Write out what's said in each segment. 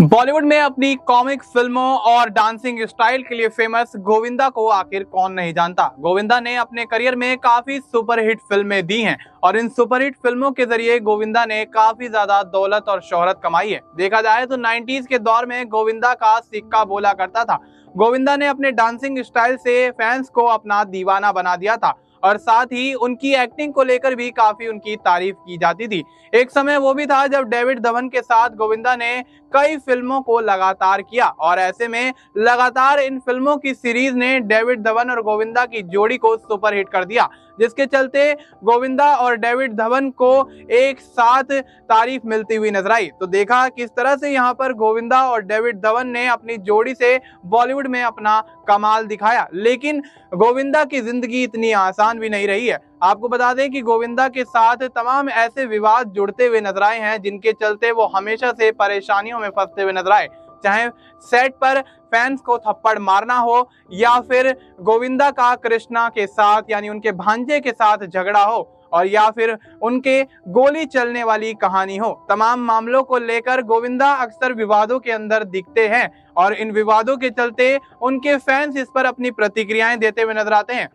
बॉलीवुड में अपनी कॉमिक फिल्मों और डांसिंग स्टाइल के लिए फेमस गोविंदा को आखिर कौन नहीं जानता। गोविंदा ने अपने करियर में काफी सुपरहिट फिल्में दी हैं और इन सुपरहिट फिल्मों के जरिए गोविंदा ने काफी ज्यादा दौलत और शोहरत कमाई है। देखा जाए तो 90s के दौर में गोविंदा का सिक्का बोला करता था। गोविंदा ने अपने डांसिंग स्टाइल से फैंस को अपना दीवाना बना दिया था और साथ ही उनकी एक्टिंग को लेकर भी काफी उनकी तारीफ की जाती थी। एक समय वो भी था जब डेविड धवन के साथ गोविंदा ने कई फिल्मों को लगातार किया और ऐसे में लगातार इन फिल्मों की सीरीज ने डेविड धवन और गोविंदा की जोड़ी को सुपरहिट कर दिया, जिसके चलते गोविंदा और डेविड धवन को एक साथ तारीफ मिलती हुई नजर आई। तो देखा किस तरह से यहाँ पर गोविंदा और डेविड धवन ने अपनी जोड़ी से बॉलीवुड में अपना कमाल दिखाया। लेकिन गोविंदा की जिंदगी इतनी आसान भी नहीं रही है। आपको बता दें कि गोविंदा के साथ तमाम ऐसे विवाद जुड़ते हुए नजर आए हैं जिनके चलते वो हमेशा से परेशानियों में फंसते हुए नजर आए, चाहे सेट पर फैंस को थप्पड़ मारना हो या फिर गोविंदा का कृष्णा के साथ यानी उनके भांजे के साथ झगड़ा हो और या फिर उनके गोली चलने वाली कहानी हो। तमाम मामलों को लेकर गोविंदा अक्सर विवादों के अंदर दिखते हैं और इन विवादों के चलते उनके फैंस इस पर अपनी प्रतिक्रियाएं देते हुए नजर आते हैं।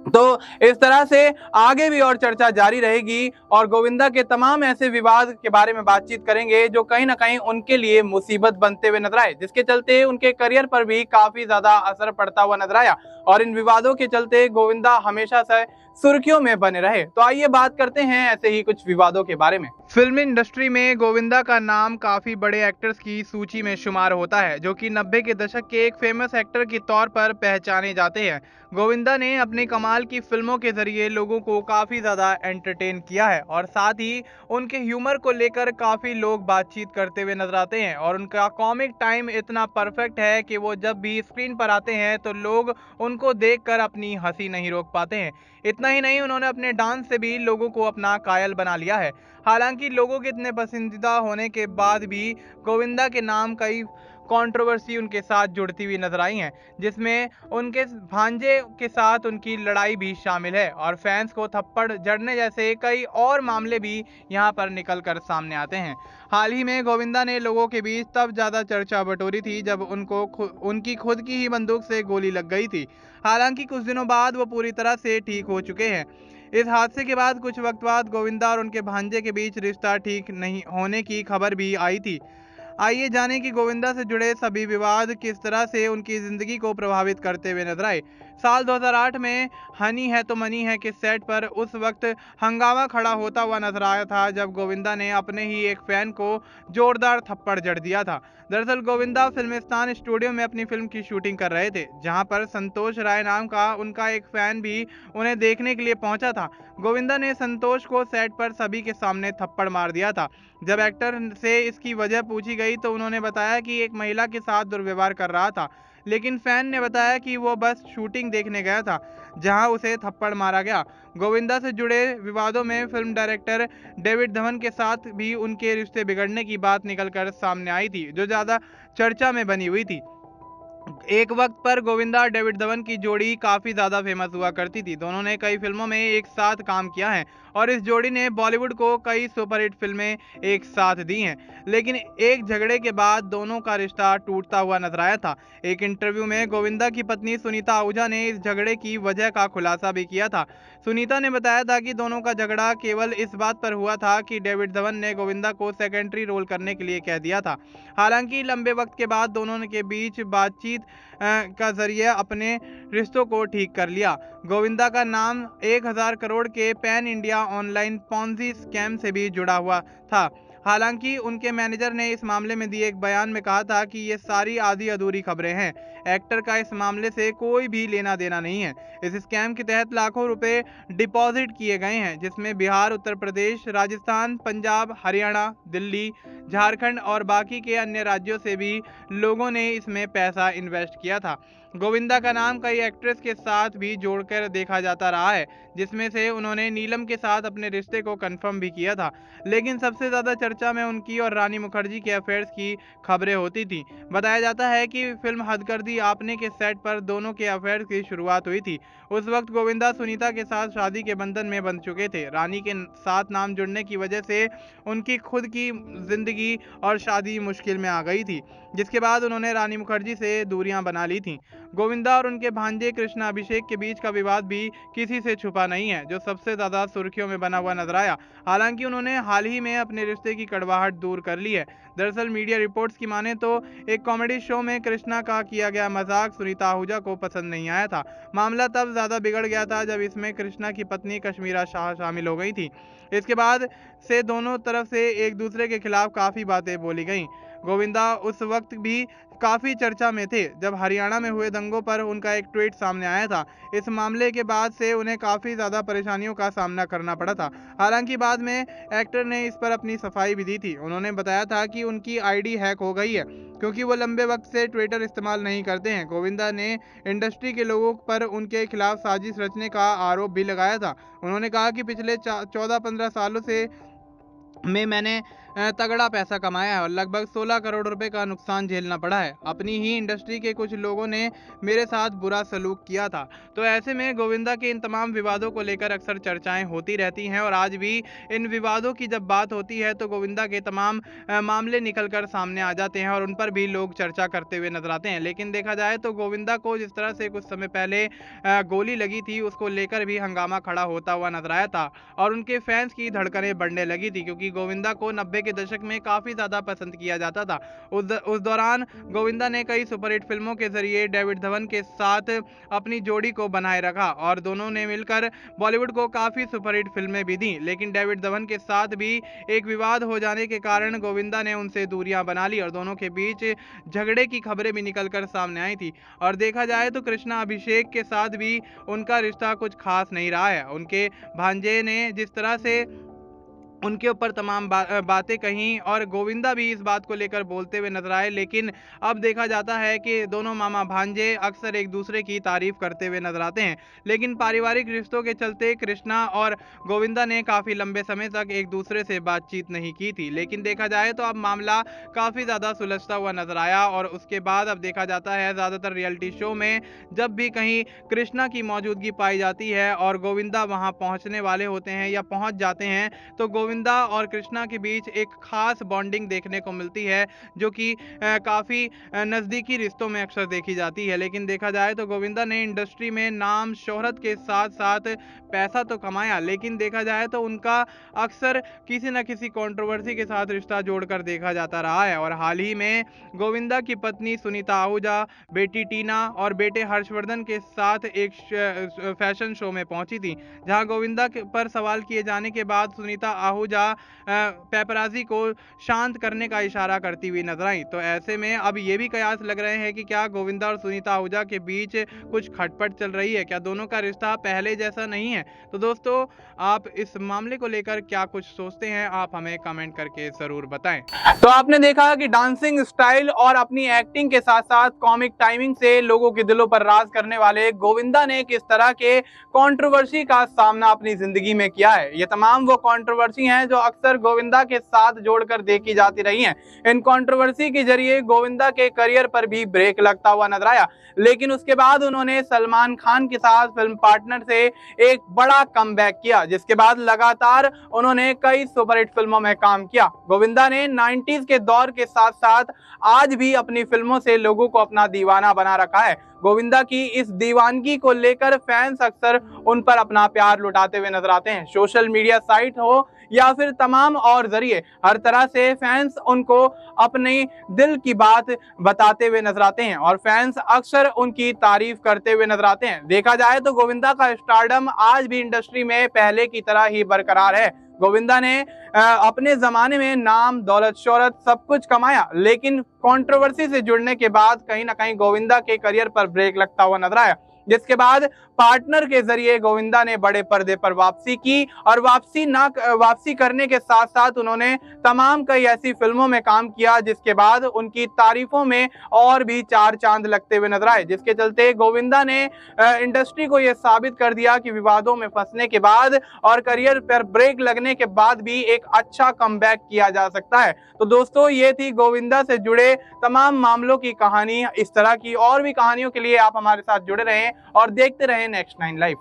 तो इस तरह से आगे भी और चर्चा जारी रहेगी और गोविंदा के तमाम ऐसे विवाद के बारे में बातचीत करेंगे जो कहीं ना कहीं उनके लिए मुसीबत बनते हुए नजर आए, जिसके चलते उनके करियर पर भी काफी ज्यादा असर पड़ता हुआ नजर आया और इन विवादों के चलते गोविंदा हमेशा से सुर्खियों में बने रहे। तो आइए बात करते हैं ऐसे ही कुछ विवादों के बारे में। फिल्म इंडस्ट्री में गोविंदा का नाम काफी बड़े एक्टर्स की सूची में शुमार होता है, जो कि 90 के दशक के एक फेमस एक्टर के तौर पर पहचाने जाते हैं। गोविंदा ने अपने कमाल की फिल्मों के जरिए लोगों को काफी ज्यादा एंटरटेन किया है और साथ ही उनके ह्यूमर को लेकर काफी लोग बातचीत करते हुए नजर आते हैं और उनका कॉमिक टाइम इतना परफेक्ट है कि वो जब भी स्क्रीन पर आते हैं तो लोग उनको देखकर अपनी हंसी नहीं रोक पाते हैं। इतना ही नहीं, उन्होंने अपने डांस से भी लोगों को अपना कायल बना लिया है। हालांकि लोगों के इतने पसंदीदा होने के बाद भी गोविंदा के नाम कई कंट्रोवर्सी उनके साथ जुड़ती हुई नजर आई हैं, जिसमें उनके भांजे के साथ उनकी लड़ाई भी शामिल है और फैंस को थप्पड़ जड़ने जैसे कई और मामले भी यहां पर निकल कर सामने आते हैं। हाल ही में गोविंदा ने लोगों के बीच तब ज्यादा चर्चा बटोरी थी जब उनकी खुद की ही बंदूक से गोली लग गई थी। हालांकि कुछ दिनों बाद वो पूरी तरह से ठीक हो चुके हैं। इस हादसे के बाद कुछ वक्त बाद गोविंदा और उनके भांजे के बीच रिश्ता ठीक नहीं होने की खबर भी आई थी। आइए जाने कि गोविंदा से जुड़े सभी विवाद किस तरह से उनकी जिंदगी को प्रभावित करते हुए नजर आए। साल 2008 में हनी है तो मनी है के सेट पर उस वक्त हंगामा खड़ा होता हुआ नजर आया था जब गोविंदा ने अपने ही एक फैन को जोरदार थप्पड़ जड़ दिया था। दरअसल गोविंदा फिल्मिस्तान स्टूडियो में अपनी फिल्म की शूटिंग कर रहे थे, जहां पर संतोष राय नाम का उनका एक फैन भी उन्हें देखने के लिए पहुंचा था। गोविंदा ने संतोष को सेट पर सभी के सामने थप्पड़ मार दिया था। जब एक्टर से इसकी वजह पूछी गई तो उन्होंने बताया कि एक महिला के साथ दुर्व्यवहार कर रहा था, लेकिन फैन ने बताया कि वो बस शूटिंग देखने गया था जहां उसे थप्पड़ मारा गया। गोविंदा से जुड़े विवादों में फिल्म डायरेक्टर डेविड धवन के साथ भी उनके रिश्ते बिगड़ने की बात निकलकर सामने आई थी, जो ज्यादा चर्चा में बनी हुई थी। एक वक्त पर गोविंदा और डेविड धवन की जोड़ी काफी ज्यादा फेमस हुआ करती थी। दोनों ने कई फिल्मों में एक साथ काम किया है और इस जोड़ी ने बॉलीवुड को कई सुपरहिट फिल्में एक साथ दी हैं। लेकिन एक झगड़े के बाद दोनों का रिश्ता टूटता हुआ नजर आया था। एक इंटरव्यू में गोविंदा की पत्नी सुनीता आहूजा ने इस झगड़े की वजह का खुलासा भी किया था। सुनीता ने बताया था कि दोनों का झगड़ा केवल इस बात पर हुआ था कि डेविड धवन ने गोविंदा को सेकेंडरी रोल करने के लिए कह दिया था। हालांकि लंबे वक्त के बाद दोनों के बीच बातचीत का जरिए अपने रिश्तों को ठीक कर लिया। गोविंदा का नाम 1000 करोड़ के pan India online Ponzi scam से भी जुड़ा हुआ था। हालांकि उनके मैनेजर ने इस मामले में दिए एक बयान में कहा था कि ये सारी आधी अधूरी खबरें हैं। एक्टर का इस मामले से कोई भी लेना देना नहीं है। इस स्कैम के तहत लाखों रुपए डिपॉजिट किए गए हैं, जिसमें बिहार, उत्तर प्रदेश, राजस्थान, पंजाब, हरियाणा, दिल्ली, झारखंड और बाकी के अन्य राज्यों से भी लोगों ने इसमें पैसा इन्वेस्ट किया था। गोविंदा का नाम कई एक्ट्रेस के साथ भी जोड़कर देखा जाता रहा है, जिसमें से उन्होंने नीलम के साथ अपने रिश्ते को कंफर्म भी किया था। लेकिन सबसे ज्यादा चर्चा में उनकी और रानी मुखर्जी के अफेयर्स की खबरें होती थी। बताया जाता है कि फिल्म हद कर दी आपने के सेट पर दोनों के अफेयर्स की शुरुआत हुई थी। उस वक्त गोविंदा सुनीता के साथ शादी के बंधन में बंध चुके थे। रानी के साथ नाम जुड़ने की वजह से उनकी खुद की जिंदगी और शादी मुश्किल में आ गई थी, जिसके बाद उन्होंने रानी मुखर्जी से दूरियां बना ली थी। गोविंदा और उनके भांजे कृष्णा अभिषेक के बीच का विवाद भी किसी से छुपा नहीं है, जो सबसे ज्यादा सुर्खियों में बना हुआ नजर आया। हालांकि उन्होंने हाल ही में अपने रिश्ते की कड़वाहट दूर कर ली है। दरअसल मीडिया रिपोर्ट्स की माने तो एक कॉमेडी शो में कृष्णा का किया गया मजाक सुनीता आहूजा को पसंद नहीं आया था। मामला तब ज्यादा बिगड़ गया था जब इसमें कृष्णा की पत्नी कश्मीरा शाह शामिल हो गई थी। इसके बाद से दोनों तरफ से एक दूसरे के खिलाफ काफी बातें बोली गईं। गोविंदा उस वक्त भी काफी चर्चा में थे जब हरियाणा में हुए दंगों पर उनका एक ट्वीट सामने आया था। इस मामले के बाद से उन्हें काफी ज्यादा परेशानियों का सामना करना पड़ा था। हालांकि बाद में एक्टर ने इस पर अपनी सफाई भी दी थी। उन्होंने बताया था कि उनकी आईडी हैक हो गई है क्योंकि वो लंबे वक्त से ट्विटर इस्तेमाल नहीं करते हैं। गोविंदा ने इंडस्ट्री के लोगों पर उनके खिलाफ साजिश रचने का आरोप भी लगाया था। उन्होंने कहा कि पिछले 14-15 सालों से मैंने तगड़ा पैसा कमाया है और लगभग 16 करोड़ रुपए का नुकसान झेलना पड़ा है। अपनी ही इंडस्ट्री के कुछ लोगों ने मेरे साथ बुरा सलूक किया था। तो ऐसे में गोविंदा के इन तमाम विवादों को लेकर अक्सर चर्चाएं होती रहती हैं और आज भी इन विवादों की जब बात होती है तो गोविंदा के तमाम मामले निकल कर सामने आ जाते हैं और उन पर भी लोग चर्चा करते हुए नजर आते हैं। लेकिन देखा जाए तो गोविंदा को जिस तरह से कुछ समय पहले गोली लगी थी, उसको लेकर भी हंगामा खड़ा होता हुआ नजर आया था और उनके फैंस की धड़कनें बढ़ने लगी थी, क्योंकि गोविंदा को 90 के दशक में काफी ज्यादा पसंद किया जाता था। उस दौरान गोविंदा ने कई सुपरहिट फिल्मों के जरिए डेविड धवन के साथ अपनी जोड़ी को बनाए रखा और दोनों ने मिलकर बॉलीवुड को काफी सुपरहिट फिल्में भी दी। लेकिन डेविड धवन के साथ भी एक विवाद हो जाने के कारण गोविंदा ने उनसे दूरियां बना ली और दोनों के बीच झगड़े की खबरें भी निकलकर सामने आई थी। और देखा जाए तो कृष्णा अभिषेक के साथ भी उनका रिश्ता कुछ खास नहीं रहा है। उनके भांजे ने जिस तरह से उनके ऊपर तमाम बातें कहीं और गोविंदा भी इस बात को लेकर बोलते हुए नजर आए, लेकिन अब देखा जाता है कि दोनों मामा भांजे अक्सर एक दूसरे की तारीफ करते हुए नजर आते हैं। लेकिन पारिवारिक रिश्तों के चलते कृष्णा और गोविंदा ने काफी लंबे समय तक एक दूसरे से बातचीत नहीं की थी। लेकिन देखा जाए तो अब मामला काफी ज्यादा सुलझता हुआ नजर आया और उसके बाद अब देखा जाता है ज्यादातर रियलिटी शो में जब भी कहीं कृष्णा की मौजूदगी पाई जाती है और गोविंदा वहां पहुंचने वाले होते हैं या पहुंच जाते हैं तो गोविंदा और कृष्णा के बीच एक खास बॉन्डिंग देखने को मिलती है, जो कि काफी नजदीकी रिश्तों में अक्सर देखी जाती है। लेकिन देखा जाए तो गोविंदा ने इंडस्ट्री में नाम शोहरत के साथ साथ पैसा तो कमाया, लेकिन देखा जाए तो उनका अक्सर किसी न किसी कंट्रोवर्सी के साथ रिश्ता जोड़कर देखा जाता रहा है। और हाल ही में गोविंदा की पत्नी सुनीता आहूजा बेटी टीना और बेटे हर्षवर्धन के साथ एक फैशन शो में पहुंची थी, जहां गोविंदा पर सवाल किए जाने के बाद सुनीता आहूजा पेपराजी को शांत करने का इशारा करती हुई नजर आई। तो ऐसे में अब ये भी कयास लग रहे हैं कि क्या गोविंदा और सुनीता आहूजा के बीच कुछ खटपट चल रही है, क्या दोनों का रिश्ता पहले जैसा नहीं है। तो दोस्तों, आप इस मामले को लेकर क्या कुछ सोचते हैं, आप हमें कमेंट करके जरूर बताएं। तो आपने देखा कि डांसिंग स्टाइल और अपनी एक्टिंग के साथ साथ कॉमिक टाइमिंग से लोगों के दिलों पर राज करने वाले गोविंदा ने किस तरह के कंट्रोवर्सी का सामना अपनी जिंदगी में किया है। ये तमाम वो कंट्रोवर्सी हैं जो अक्सर गोविंदा के साथ जोड़कर देखी जाती रही हैं। इन कंट्रोवर्सी के जरिए गोविंदा के करियर पर भी ब्रेक लगता हुआ नजर आया, लेकिन उसके बाद उन्होंने सलमान खान के साथ फिल्म पार्टनर से एक बड़ा कमबैक किया, जिसके बाद लगातार उन्होंने कई सुपरहिट फिल्मों में काम किया। गोविंदा ने 90s के दौर के साथ साथ आज भी अपनी फिल्मों से लोगों को अपना दीवाना बना रखा है। गोविंदा की इस दीवानगी को लेकर फैंस अक्सर उन पर अपना प्यार लुटाते हुए नजर आते हैं। सोशल मीडिया साइट हो या फिर तमाम और जरिए हर तरह से फैंस उनको अपने दिल की बात बताते हुए नजर आते हैं और फैंस अक्सर उनकी तारीफ करते हुए नजर आते हैं। देखा जाए तो गोविंदा का स्टारडम आज भी इंडस्ट्री में पहले की तरह ही बरकरार है। गोविंदा ने अपने जमाने में नाम, दौलत, शोहरत सब कुछ कमाया, लेकिन कंट्रोवर्सी से जुड़ने के बाद कहीं ना कहीं गोविंदा के करियर पर ब्रेक लगता हुआ नजर आया। जिसके बाद पार्टनर के जरिए गोविंदा ने बड़े पर्दे पर वापसी की और वापसी करने के साथ साथ उन्होंने तमाम कई ऐसी फिल्मों में काम किया जिसके बाद उनकी तारीफों में और भी चार चांद लगते हुए नजर आए, जिसके चलते गोविंदा ने इंडस्ट्री को यह साबित कर दिया कि विवादों में फंसने के बाद और करियर पर ब्रेक लगने के बाद भी एक अच्छा कमबैक किया जा सकता है। तो दोस्तों, ये थी गोविंदा से जुड़े तमाम मामलों की कहानी। इस तरह की और भी कहानियों के लिए आप हमारे साथ जुड़े रहें और देखते रहें नेक्स्ट 9 लाइव।